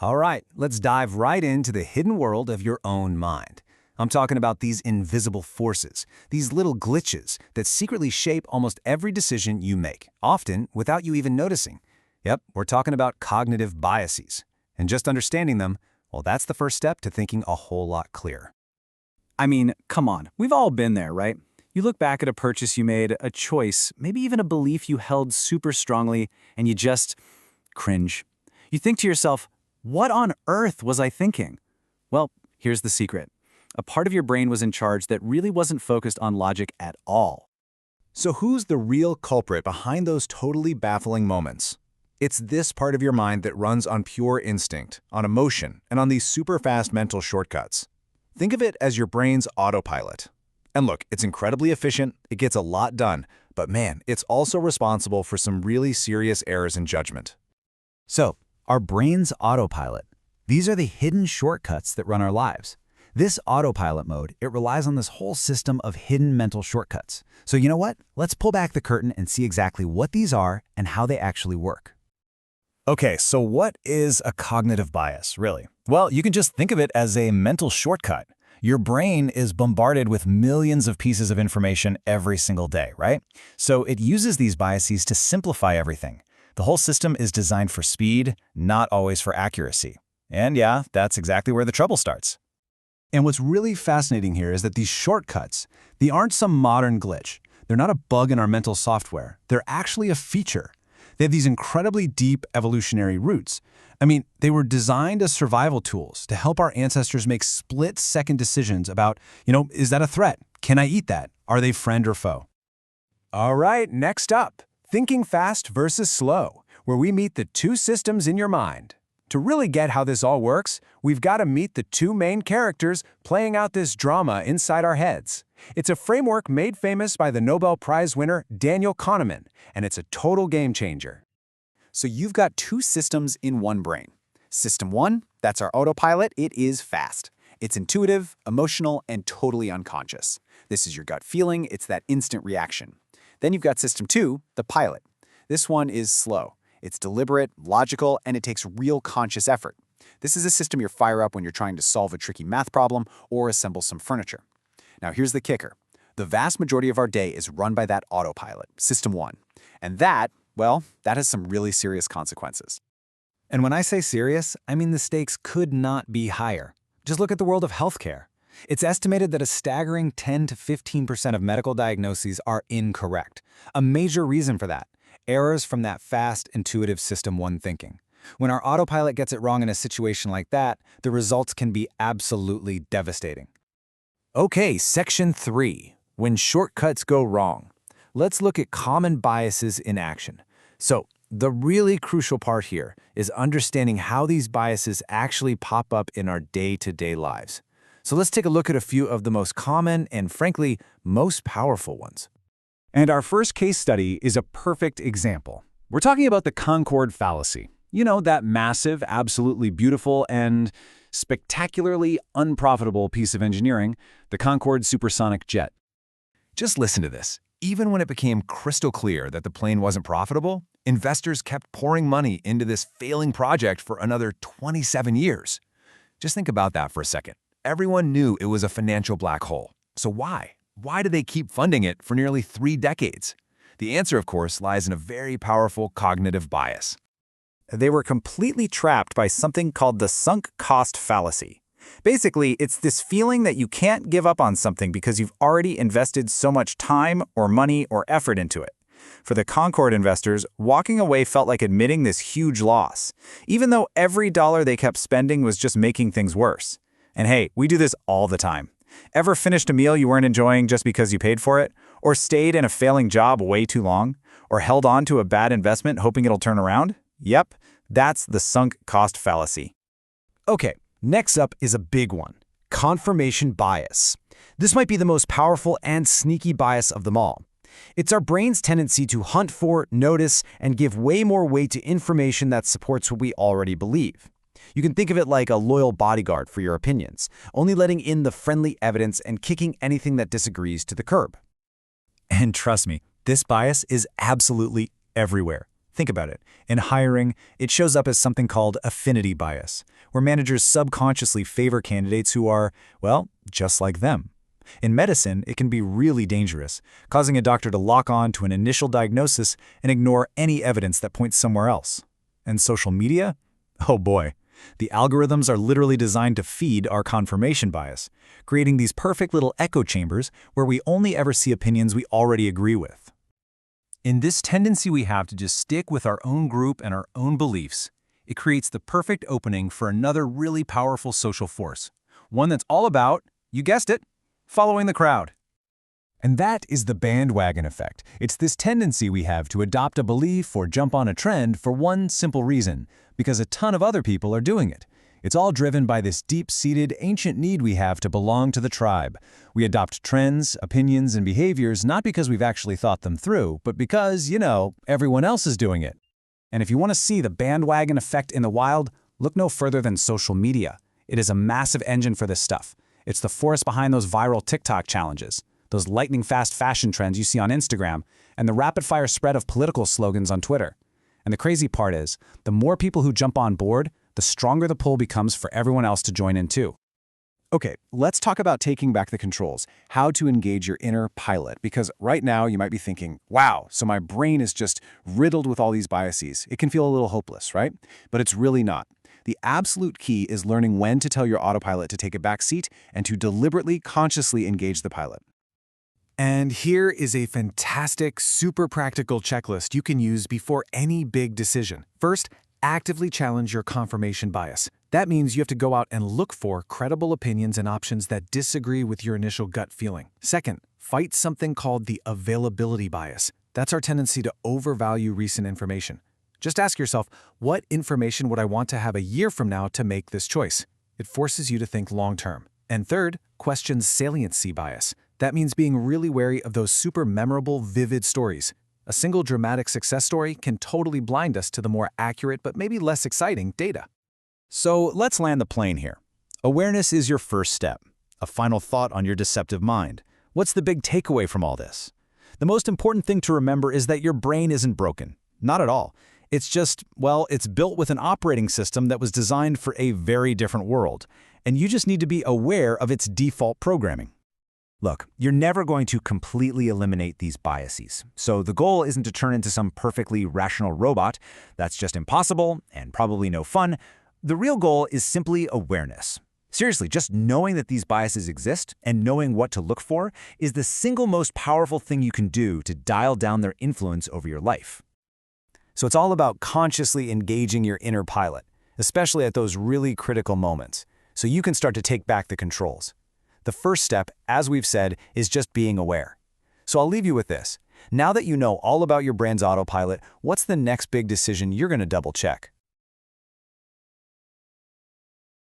All right, let's dive right into the hidden world of your own mind. I'm talking about these invisible forces, these little glitches that secretly shape almost every decision you make, often without you even noticing. Yep, we're talking about cognitive biases. And just understanding them, well, that's the first step to thinking a whole lot clearer. I mean, come on, we've all been there, right? You look back at a purchase you made, a choice, maybe even a belief you held super strongly, and you just cringe. You think to yourself, what on earth was I thinking? Well, here's the secret. A part of your brain was in charge that really wasn't focused on logic at all. So who's the real culprit behind those totally baffling moments? It's this part of your mind that runs on pure instinct, on emotion, and on these super fast mental shortcuts. Think of it as your brain's autopilot. And look, it's incredibly efficient, it gets a lot done, but man, it's also responsible for some really serious errors in judgment. So, our brain's autopilot. These are the hidden shortcuts that run our lives. This autopilot mode, it relies on this whole system of hidden mental shortcuts. So you know what? Let's pull back the curtain and see exactly what these are and how they actually work. Okay, so what is a cognitive bias, really? Well, you can just think of it as a mental shortcut. Your brain is bombarded with millions of pieces of information every single day, right? So it uses these biases to simplify everything. The whole system is designed for speed, not always for accuracy. And yeah, that's exactly where the trouble starts. And what's really fascinating here is that these shortcuts, they aren't some modern glitch. They're not a bug in our mental software. They're actually a feature. They have these incredibly deep evolutionary roots. I mean, they were designed as survival tools to help our ancestors make split-second decisions about, is that a threat? Can I eat that? Are they friend or foe? All right, next up, thinking fast versus slow, where we meet the two systems in your mind. To really get how this all works, we've got to meet the two main characters playing out this drama inside our heads. It's a framework made famous by the Nobel Prize winner Daniel Kahneman, and it's a total game changer. So you've got two systems in one brain. System 1, that's our autopilot, it is fast. It's intuitive, emotional, and totally unconscious. This is your gut feeling, it's that instant reaction. Then you've got System 2, the pilot. This one is slow. It's deliberate, logical, and it takes real conscious effort. This is a system you fire up when you're trying to solve a tricky math problem or assemble some furniture. Now here's the kicker. The vast majority of our day is run by that autopilot, System 1. And that has some really serious consequences. And when I say serious, I mean the stakes could not be higher. Just look at the world of healthcare. It's estimated that a staggering 10 to 15% of medical diagnoses are incorrect. A major reason for that: errors from that fast, intuitive System 1 thinking. When our autopilot gets it wrong in a situation like that, the results can be absolutely devastating. Okay, Section 3, when shortcuts go wrong. Let's look at common biases in action. So, the really crucial part here is understanding how these biases actually pop up in our day-to-day lives. So let's take a look at a few of the most common and, frankly, most powerful ones. And our first case study is a perfect example. We're talking about the Concorde fallacy. You know, that massive, absolutely beautiful, and spectacularly unprofitable piece of engineering, the Concorde supersonic jet. Just listen to this. Even when it became crystal clear that the plane wasn't profitable, investors kept pouring money into this failing project for another 27 years. Just think about that for a second. Everyone knew it was a financial black hole. So why? Why did they keep funding it for nearly 3 decades? The answer, of course, lies in a very powerful cognitive bias. They were completely trapped by something called the sunk cost fallacy. Basically, it's this feeling that you can't give up on something because you've already invested so much time or money or effort into it. For the Concorde investors, walking away felt like admitting this huge loss, even though every dollar they kept spending was just making things worse. And hey, we do this all the time. Ever finished a meal you weren't enjoying just because you paid for it? Or stayed in a failing job way too long? Or held on to a bad investment hoping it'll turn around? Yep, that's the sunk cost fallacy. Okay, next up is a big one: confirmation bias. This might be the most powerful and sneaky bias of them all. It's our brain's tendency to hunt for, notice, and give way more weight to information that supports what we already believe. You can think of it like a loyal bodyguard for your opinions, only letting in the friendly evidence and kicking anything that disagrees to the curb. And trust me, this bias is absolutely everywhere. Think about it. In hiring, it shows up as something called affinity bias, where managers subconsciously favor candidates who are, well, just like them. In medicine, it can be really dangerous, causing a doctor to lock on to an initial diagnosis and ignore any evidence that points somewhere else. And social media? Oh boy. The algorithms are literally designed to feed our confirmation bias, creating these perfect little echo chambers where we only ever see opinions we already agree with. In this tendency we have to just stick with our own group and our own beliefs, it creates the perfect opening for another really powerful social force, one that's all about, you guessed it, following the crowd. And that is the bandwagon effect. It's this tendency we have to adopt a belief or jump on a trend for one simple reason, because a ton of other people are doing it. It's all driven by this deep-seated, ancient need we have to belong to the tribe. We adopt trends, opinions, and behaviors not because we've actually thought them through, but because, everyone else is doing it. And if you want to see the bandwagon effect in the wild, look no further than social media. It is a massive engine for this stuff. It's the force behind those viral TikTok challenges, those lightning-fast fashion trends you see on Instagram, and the rapid-fire spread of political slogans on Twitter. And the crazy part is, the more people who jump on board, the stronger the pull becomes for everyone else to join in too. Okay, let's talk about taking back the controls, how to engage your inner pilot, because right now you might be thinking, wow, so my brain is just riddled with all these biases. It can feel a little hopeless, right? But it's really not. The absolute key is learning when to tell your autopilot to take a back seat and to deliberately, consciously engage the pilot. And here is a fantastic, super practical checklist you can use before any big decision. First, actively challenge your confirmation bias. That means you have to go out and look for credible opinions and options that disagree with your initial gut feeling. Second, fight something called the availability bias. That's our tendency to overvalue recent information. Just ask yourself, what information would I want to have a year from now to make this choice? It forces you to think long-term. And third, question saliency bias. That means being really wary of those super memorable, vivid stories. A single dramatic success story can totally blind us to the more accurate but maybe less exciting data. So let's land the plane here. Awareness is your first step. A final thought on your deceptive mind. What's the big takeaway from all this? The most important thing to remember is that your brain isn't broken. Not at all. It's just, it's built with an operating system that was designed for a very different world, and you just need to be aware of its default programming. Look, you're never going to completely eliminate these biases, so the goal isn't to turn into some perfectly rational robot. That's just impossible and probably no fun. The real goal is simply awareness. Seriously, just knowing that these biases exist and knowing what to look for is the single most powerful thing you can do to dial down their influence over your life. So it's all about consciously engaging your inner pilot, especially at those really critical moments, so you can start to take back the controls. The first step, as we've said, is just being aware. So I'll leave you with this. Now that you know all about your brand's autopilot, what's the next big decision you're going to double check?